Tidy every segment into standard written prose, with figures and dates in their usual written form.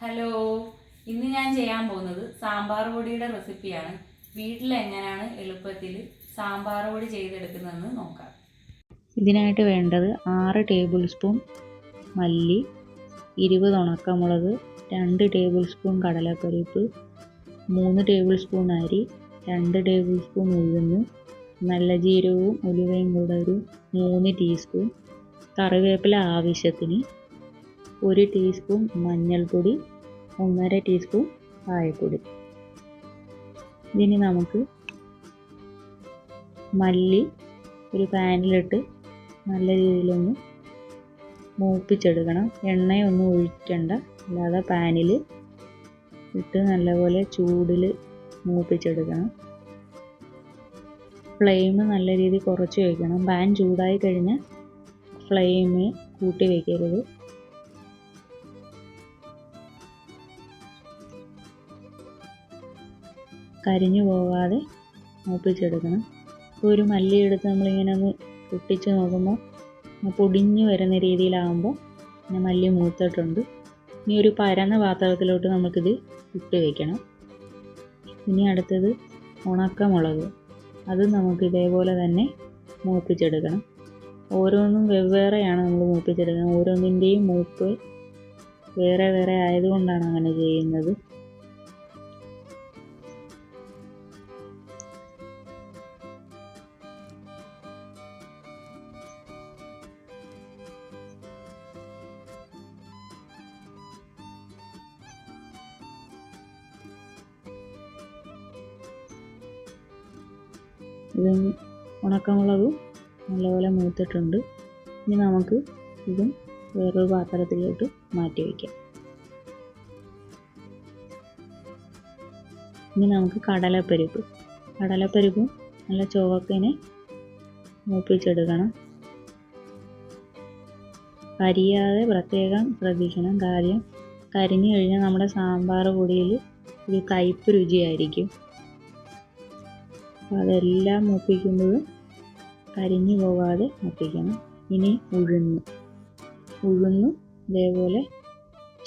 Hello, ഇന്ന് ഞാൻ ചെയ്യാൻ പോകുന്നത് സാമ്പാർ പൊടിയുടെ റെസിപ്പിയാണ്. വീട്ടിൽ എങ്ങനെയാണ് എളുപ്പത്തിൽ സാമ്പാർ പൊടി ചെയ്തെടുക്കുന്നതെന്ന് നോക്കാം. ഇതിനായിട്ട് വേണ്ടത് 6 ടേബിൾ സ്പൂൺ മല്ലി, 20 ഉണക്കമുളക്, 2 ടേബിൾ സ്പൂൺ കടലപ്പരിപ്പ്, 3 ടേബിൾ സ്പൂൺ അരി, 2 ടേബിൾ സ്പൂൺ ഉഴുന്ന്, നല്ല ജീരകവും ഉലുവയും കൂടെ ഒരു 3 ടീസ്പൂൺ, കറിവേപ്പില ആവശ്യത്തിന്, 1 ടീസ്പൂൺ മഞ്ഞൾപ്പൊടി, 1.5 ടീസ്പൂൺ കായപ്പൊടി. ഇതിന് നമുക്ക് മല്ലി ഒരു പാനിലിട്ട് നല്ല രീതിയിലൊന്ന് മൂപ്പിച്ചെടുക്കണം. എണ്ണയൊന്നും ഒഴിക്കണ്ട, അല്ലാതെ പാനിൽ ഇട്ട് നല്ലപോലെ ചൂടിൽ മൂപ്പിച്ചെടുക്കണം. ഫ്ലെയിം നല്ല രീതിയിൽ കുറച്ച് വയ്ക്കണം. പാൻ ചൂടായി കഴിഞ്ഞാൽ ഫ്ലെയിം കൂട്ടി വയ്ക്കരുത്. കരിഞ്ഞു പോകാതെ മൂപ്പിച്ചെടുക്കണം. ഒരു മല്ലി എടുത്ത് നമ്മളിങ്ങനെ ഒന്ന് പൊട്ടിച്ച് നോക്കുമ്പോൾ പൊടിഞ്ഞു വരുന്ന രീതിയിലാകുമ്പോൾ പിന്നെ മല്ലി മൂത്തിട്ടുണ്ട്. ഇനി ഒരു പരന്ന പാത്രത്തിലോട്ട് നമുക്കിത് ഇട്ട് വയ്ക്കണം. ഇനി അടുത്തത് ഉണക്കമുളക്, അത് നമുക്ക് ഇതേപോലെ തന്നെ മൂപ്പിച്ചെടുക്കണം. ഓരോന്നും വെവ്വേറെയാണ് നമ്മൾ മൂപ്പിച്ചെടുക്കുന്നത്. ഓരോന്നിൻ്റെയും മൂപ്പ് വേറെ വേറെ ആയതുകൊണ്ടാണ് അങ്ങനെ ചെയ്യുന്നത്. ഇത് ഉണക്കമുളകും നല്ലപോലെ മൂത്തിട്ടുണ്ട്. ഇനി നമുക്ക് ഇതും വേറൊരു പാത്രത്തിലോട്ട് മാറ്റി വയ്ക്കാം. ഇനി നമുക്ക് കടലപ്പരിപ്പും നല്ല ചുവക്കനെ മൂപ്പിച്ചെടുക്കണം. കരിയാതെ പ്രത്യേകം ശ്രദ്ധിക്കണം. കാര്യം കരിഞ്ഞു കഴിഞ്ഞാൽ നമ്മുടെ സാമ്പാർ പൊടിയിൽ ഒരു കയ്പ്പ് രുചിയായിരിക്കും. അതെല്ലാം മൂപ്പിക്കുമ്പോഴും കരിഞ്ഞു പോകാതെ മൂപ്പിക്കണം. ഇനി ഉഴുന്ന് ഇതേപോലെ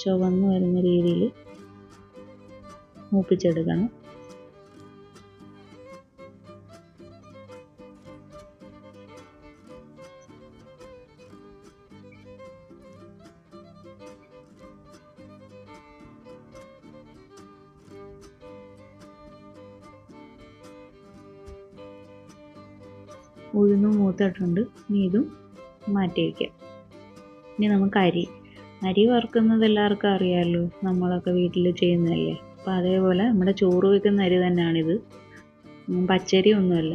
ചുവന്ന് വരുന്ന രീതിയിൽ മൂപ്പിച്ചെടുക്കണം. ഉഴുന്നും മൂത്തിട്ടുണ്ട്. ഇനി ഇതും മാറ്റി വയ്ക്കാം. ഇനി നമുക്ക് അരി വറുക്കുന്നത് എല്ലാവർക്കും അറിയാമല്ലോ, നമ്മളൊക്കെ വീട്ടിൽ ചെയ്യുന്നതല്ലേ. അപ്പോൾ അതേപോലെ നമ്മുടെ ചോറ് വയ്ക്കുന്ന അരി തന്നെയാണിത്. പച്ചരി ഒന്നുമല്ല,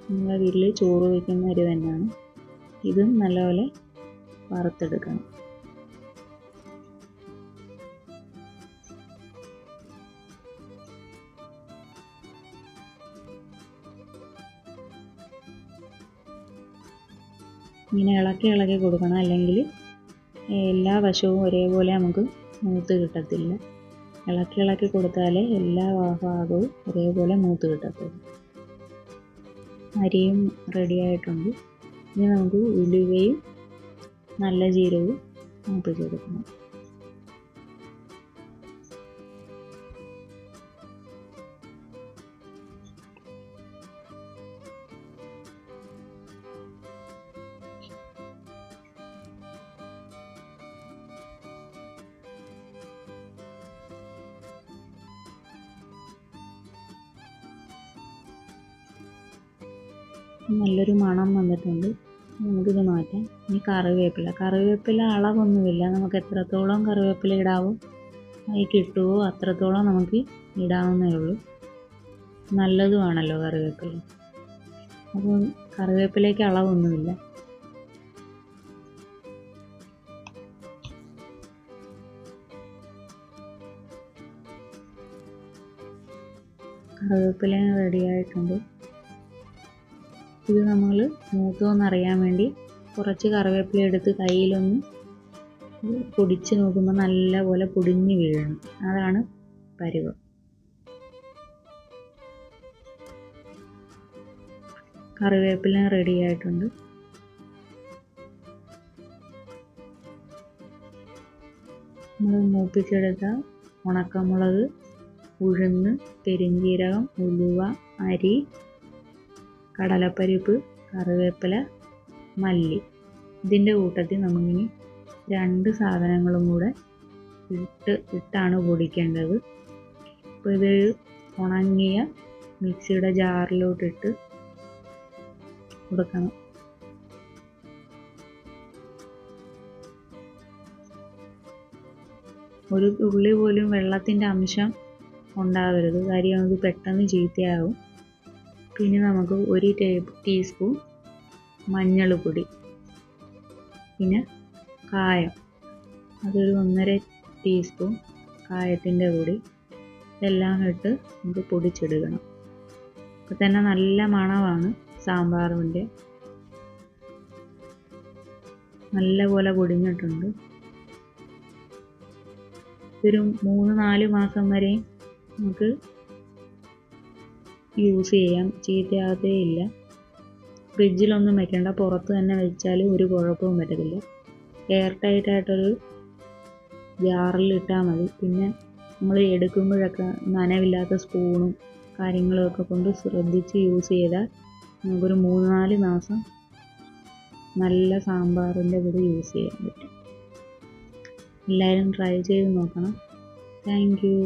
നമ്മുടെ വീട്ടിൽ ചോറ് വയ്ക്കുന്ന അരി തന്നെയാണ്. ഇതും നല്ലപോലെ വറുത്തെടുക്കണം. ഇങ്ങനെ ഇളക്കി കൊടുക്കണം, അല്ലെങ്കിൽ എല്ലാ വശവും ഒരേപോലെ നമുക്ക് മൂത്ത് കിട്ടത്തില്ല. ഇളക്കി കൊടുത്താലേ എല്ലാ ഭാഗവും ഒരേപോലെ മൂത്ത് കിട്ടത്തുള്ളൂ. അരിയും റെഡിയായിട്ടുണ്ട്. ഇനി നമുക്ക് ഉലുവയും നല്ല ജീരകവും മൂപ്പിച്ചെടുക്കണം. നല്ലൊരു മണം വന്നിട്ടുണ്ട്. നമുക്കിത് മാറ്റാം. ഇനി കറിവേപ്പില അളവൊന്നുമില്ല. നമുക്ക് എത്രത്തോളം കറിവേപ്പില ഇടാവോ കിട്ടുമോ അത്രത്തോളം നമുക്ക് ഇടാവുന്നേ ഉള്ളൂ. നല്ലതുമാണല്ലോ കറിവേപ്പില, അപ്പോൾ കറിവേപ്പിലയ്ക്ക് അളവൊന്നുമില്ല. കറിവേപ്പില റെഡിയായിട്ടുണ്ട്. ഇത് നമ്മൾ മൂത്തോന്നറിയാൻ വേണ്ടി കുറച്ച് കറിവേപ്പില എടുത്ത് കയ്യിലൊന്ന് പൊടിച്ച് നോക്കുമ്പോൾ നല്ലപോലെ പൊടിഞ്ഞ് വീഴണം. അതാണ് പരുവം. കറിവേപ്പില റെഡിയായിട്ടുണ്ട്. നമ്മൾ മൂപ്പിച്ചെടുത്ത ഉണക്കമുളക്, ഉഴുന്ന്, പെരുംജീരകം, ഉലുവ, അരി, കടലപ്പരിപ്പ്, കറിവേപ്പില, മല്ലി. ഇതിൻ്റെ കൂട്ടത്തിൽ നമുക്കിനി 2 സാധനങ്ങളും കൂടെ ഇട്ടാണ് പൊടിക്കേണ്ടത്. അപ്പോൾ ഇത് ഉണങ്ങിയ മിക്സിയുടെ ജാറിലോട്ടിട്ട് കൊടുക്കണം. ഒരു തുള്ളി പോലും വെള്ളത്തിൻ്റെ അംശം ഉണ്ടാവരുത്, കാര്യം അത് പെട്ടെന്ന് ചീത്തയാവും. പിന്നെ നമുക്ക് 1 ടീസ്പൂൺ മഞ്ഞൾപ്പൊടി, പിന്നെ കായം, അതൊരു 1.5 ടീസ്പൂൺ കായത്തിൻ്റെ പൊടി, ഇതെല്ലാം ഇട്ട് നമുക്ക് പൊടിച്ചെടുക്കണം. അപ്പോൾ തന്നെ നല്ല മണമാണ് സാമ്പാറിൻ്റെ. നല്ലപോലെ പൊടിഞ്ഞിട്ടുണ്ട്. ഒരു 3-4 മാസം വരെയും നമുക്ക് യൂസ് ചെയ്യാം, ചീത്തയാകത്തേ ഇല്ല. ഫ്രിഡ്ജിലൊന്നും വെക്കേണ്ട, പുറത്ത് തന്നെ വെച്ചാലും ഒരു കുഴപ്പവും പറ്റത്തില്ല. എയർ ടൈറ്റായിട്ടൊരു ജാറിലിട്ടാൽ മതി. പിന്നെ നമ്മൾ എടുക്കുമ്പോഴൊക്കെ നനവില്ലാത്ത സ്പൂണും കാര്യങ്ങളും ഒക്കെ കൊണ്ട് ശ്രദ്ധിച്ച് യൂസ് ചെയ്താൽ നമുക്കൊരു 3-4 മാസം നല്ല സാമ്പാറിൻ്റെ പൊടി യൂസ് ചെയ്യാൻ പറ്റും. എല്ലാവരും ട്രൈ ചെയ്ത് നോക്കണം. Thank you.